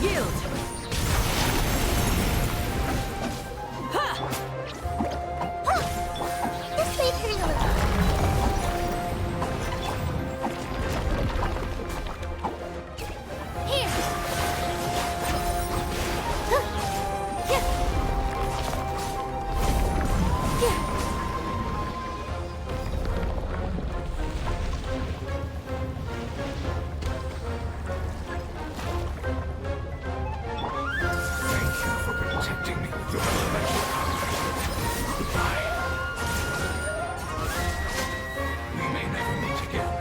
Yield! This way, turn a little. Here. Thank you for protecting me with your elemental power. Goodbye. We may never meet again.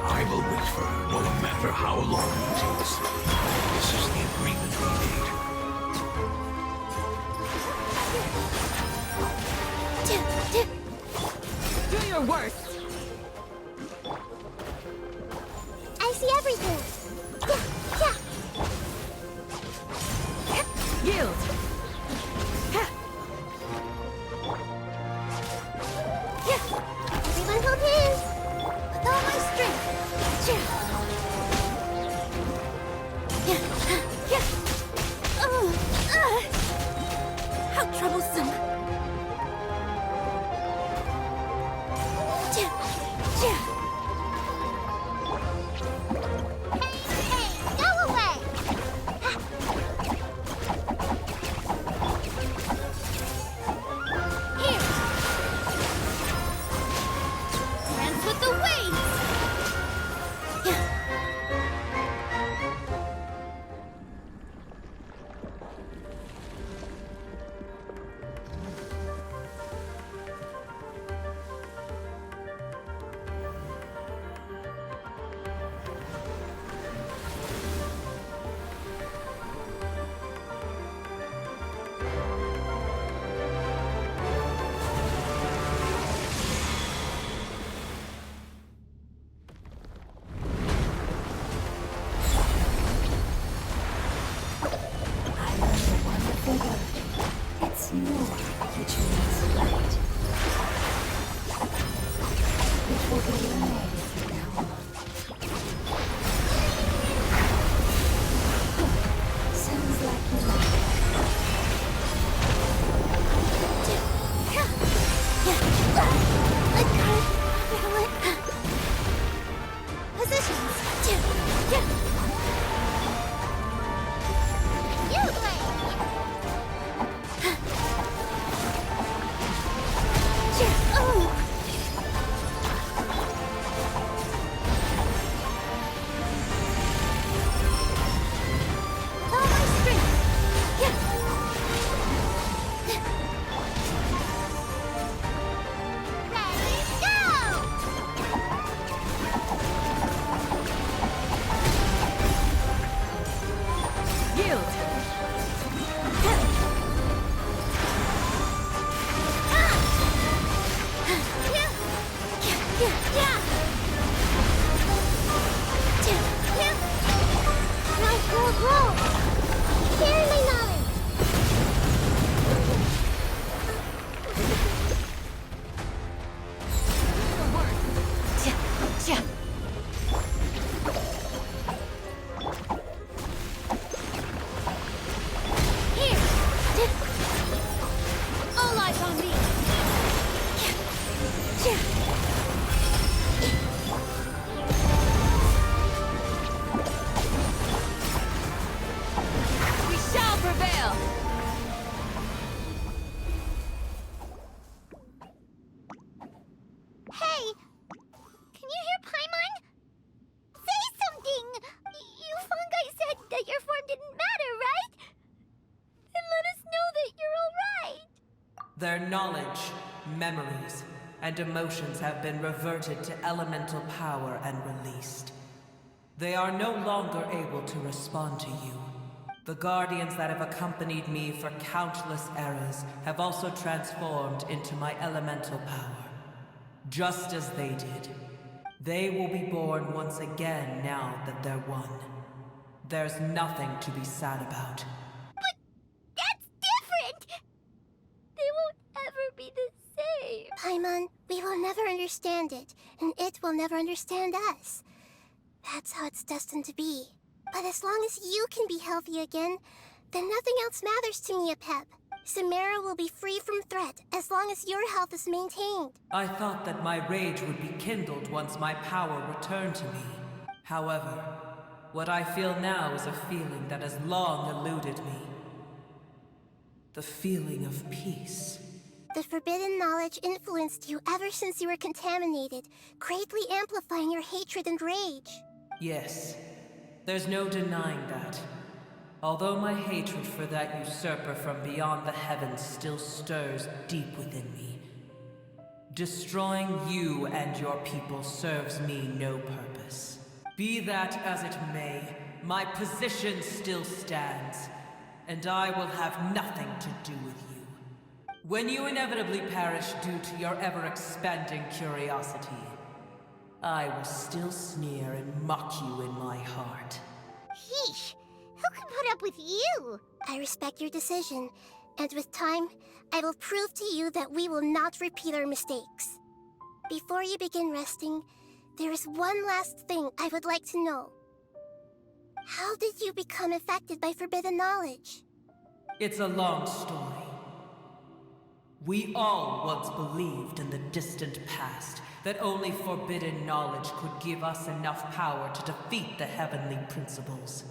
I will wait for her, no matter how long it takes. This is the agreement we made. Do your worst! I see everything. Yield! Everyone hold hands. With all my strength. How troublesome! Hey, go away. Here. Dance with the waves. It's more which means light. It will be your name from now on. Sounds like you like it. Positions. You play. All my strength. Ready, go! Yield! Nice little roll. Share my knowledge. Here. All eyes on me. We shall prevail! Hey, can you hear Paimon? Say something! You fungi said that your form didn't matter, right? Then let us know that you're alright. Their knowledge, memories, and emotions have been reverted to elemental power and released. They are no longer able to respond to you. The guardians that have accompanied me for countless eras have also transformed into my elemental power, just as they did. They will be born once again now that they're one. There's nothing to be sad about. But that's different! Paimon, we will never understand it, and it will never understand us. That's how it's destined to be. But as long as you can be healthy again, then nothing else matters to me, Apep. Samara will be free from threat as long as your health is maintained. I thought that my rage would be kindled once my power returned to me. However, what I feel now is a feeling that has long eluded me. The feeling of peace. The forbidden knowledge influenced you ever since you were contaminated, greatly amplifying your hatred and rage. Yes, there's no denying that. Although my hatred for that usurper from beyond the heavens still stirs deep within me, destroying you and your people serves me no purpose. Be that as it may, my position still stands, and I will have nothing to do with you. When you inevitably perish due to your ever-expanding curiosity, I will still sneer and mock you in my heart. Yeesh! Who can put up with you? I respect your decision, and with time, I will prove to you that we will not repeat our mistakes. Before you begin resting, there is one last thing I would like to know. How did you become affected by forbidden knowledge? It's a long story. We all once believed in the distant past that only forbidden knowledge could give us enough power to defeat the heavenly principles.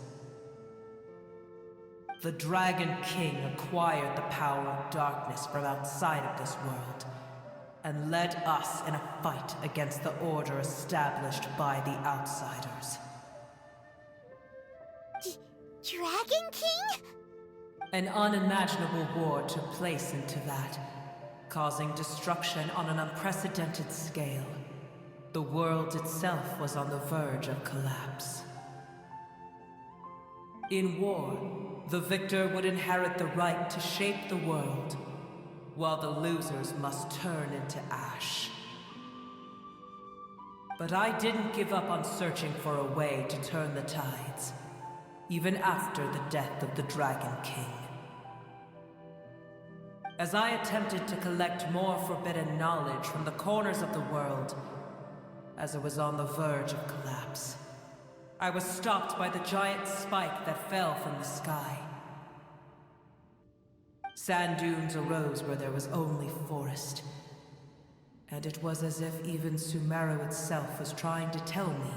The Dragon King acquired the power of darkness from outside of this world, and led us in a fight against the order established by the outsiders. Dragon King? An unimaginable war took place into that, causing destruction on an unprecedented scale. The world itself was on the verge of collapse. In war, the victor would inherit the right to shape the world, while the losers must turn into ash. But I didn't give up on searching for a way to turn the tides, even after the death of the Dragon King. As I attempted to collect more forbidden knowledge from the corners of the world, as it was on the verge of collapse, I was stopped by the giant spike that fell from the sky. Sand dunes arose where there was only forest, and it was as if even Sumeru itself was trying to tell me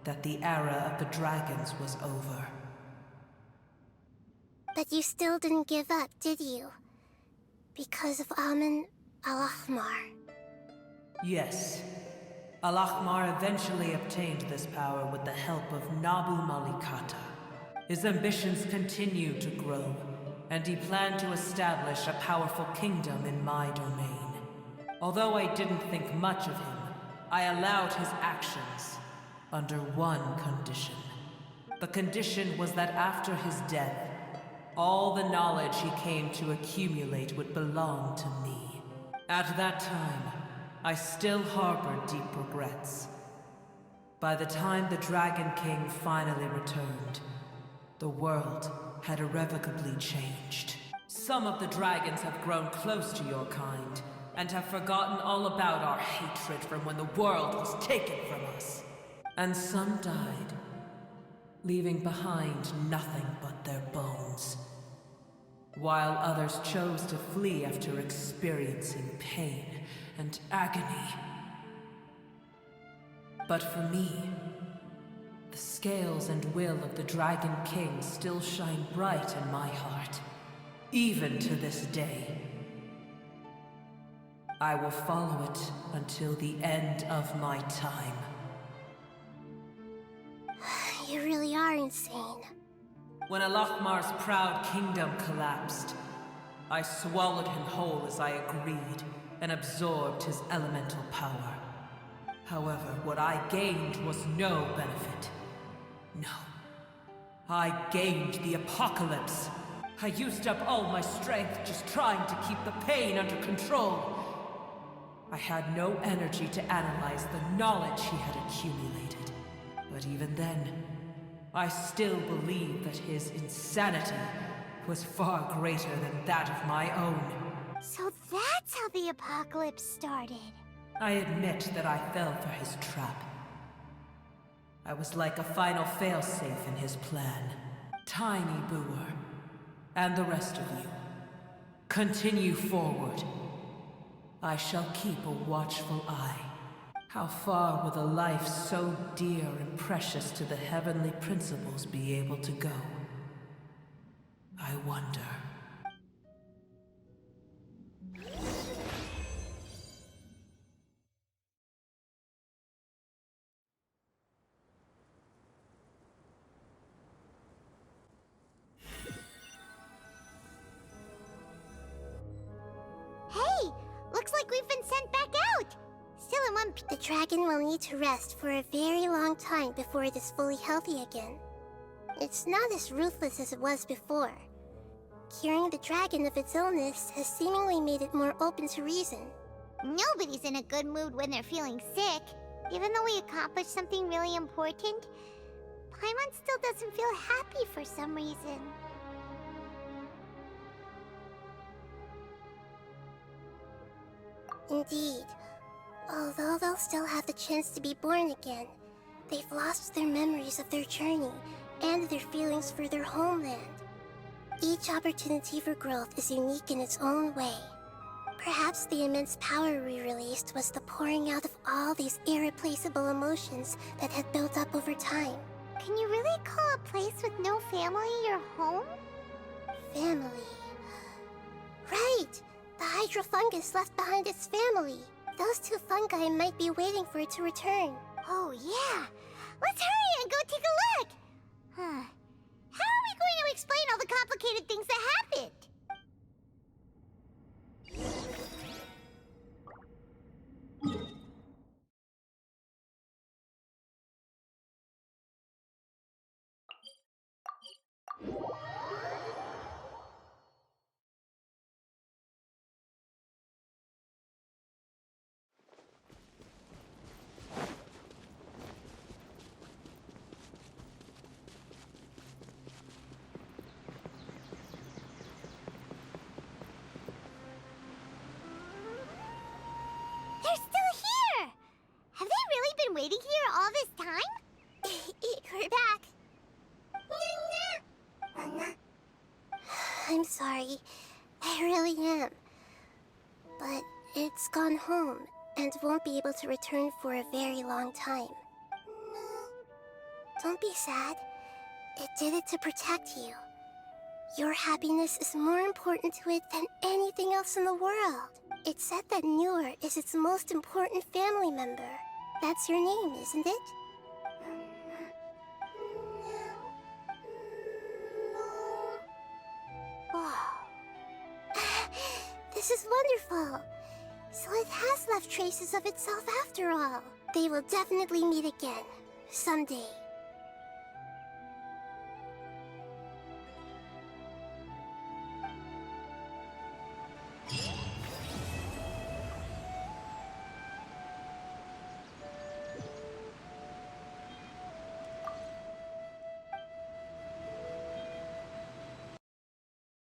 that the era of the dragons was over. But you still didn't give up, did you? Because of Amun Al-Ahmar. Yes. Al-Ahmar eventually obtained this power with the help of Nabu Malikata. His ambitions continued to grow, and he planned to establish a powerful kingdom in my domain. Although I didn't think much of him, I allowed his actions under one condition. The condition was that after his death, all the knowledge he came to accumulate would belong to me. At that time, I still harbored deep regrets. By the time the Dragon King finally returned, the world had irrevocably changed. Some of the dragons have grown close to your kind, and have forgotten all about our hatred from when the world was taken from us. And some died, leaving behind nothing but their bones, while others chose to flee after experiencing pain and agony. But for me, the scales and will of the Dragon King still shine bright in my heart, even to this day. I will follow it until the end of my time. You really are insane. When Al-Ahmar's proud kingdom collapsed, I swallowed him whole as I agreed and absorbed his elemental power. However, what I gained was no benefit. No. I gained the apocalypse. I used up all my strength just trying to keep the pain under control. I had no energy to analyze the knowledge he had accumulated. But even then, I still believed that his insanity was far greater than that of my own. So that's how the apocalypse started. I admit that I fell for his trap. I was like a final failsafe in his plan. Tiny Booer, and the rest of you, continue forward. I shall keep a watchful eye. How far will a life so dear and precious to the heavenly principles be able to go? I wonder. Hey! Looks like we've been sent back out! Still in one piece. The dragon will need to rest for a very long time before it is fully healthy again. It's not as ruthless as it was before. Curing the dragon of its illness has seemingly made it more open to reason. Nobody's in a good mood when they're feeling sick. Even though we accomplished something really important, Paimon still doesn't feel happy for some reason. Indeed. Although they'll still have the chance to be born again, they've lost their memories of their journey and their feelings for their homeland. Each opportunity for growth is unique in its own way. Perhaps the immense power we released was the pouring out of all these irreplaceable emotions that had built up over time. Can you really call a place with no family your home? Family. Right! The hydrofungus left behind its family. Those two fungi might be waiting for it to return. Oh yeah! Let's hurry and go take a look! How are we going to explain all the complicated things that happened? They're still here! Have they really been waiting here all this time? We're back. I'm sorry. I really am. But it's gone home and won't be able to return for a very long time. Don't be sad. It did it to protect you. Your happiness is more important to it than anything else in the world. It said that Newer is its most important family member. That's your name, isn't it? Wow. This is wonderful. So it has left traces of itself after all. They will definitely meet again. Someday.